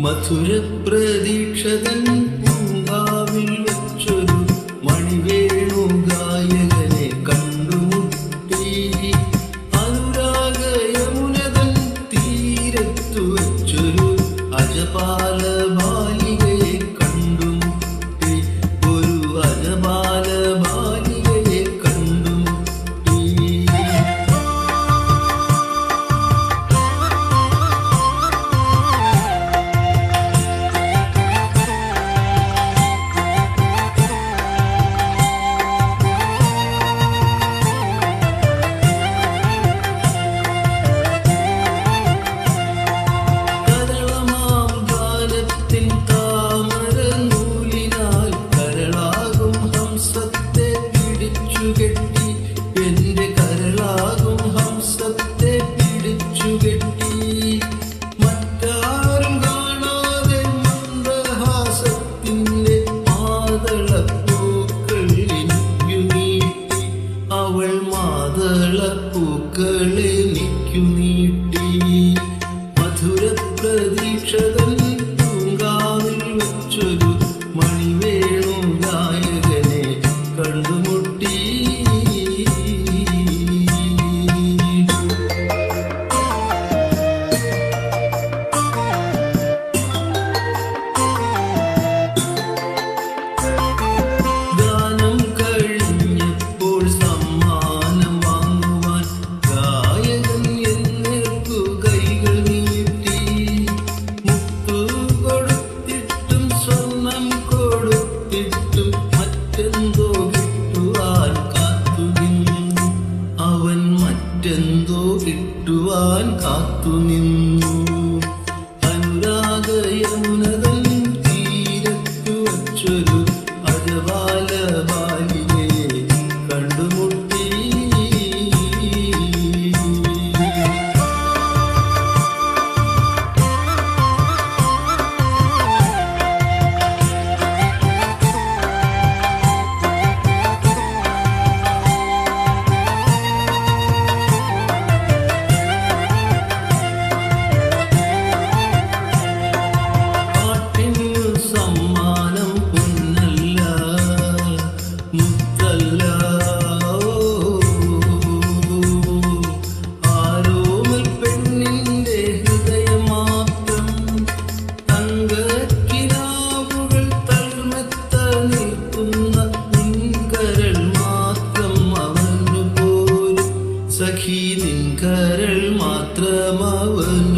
മധുരപ്രതീക്ഷതൻ പൂങ്കാവിൽ വച്ചൊരു മണിവേണു ഗായകനെ കണ്ടുമുട്ടി. അനുരാഗ യമുനതൻ തീരത്തു വച്ചൊരു അജപാല ബാലികയെ കണ്ടുമുട്ടി. ഒരു അജപാല ബാലികയെ കണ്ടുമുട്ടി. പൂക്കളെ നിക്കു നീട്ടി. മധുരപ്രതീക്ഷതൻ പൂങ്കാവിൽ വച്ചൊരു മണിവേണു ഗായകനെ കണ്ടുമുട്ടി. മറ്റെന്തോ കിട്ടുവാൻ കാത്തുനിന്നു. അനുരാഗ യമുനതൻ തീരത്തു വച്ചൊരു അജപാല ബാലികയെ കണ്ടുമുട്ടി. സഖി നിൻ കരൾ മാത്രമവൻ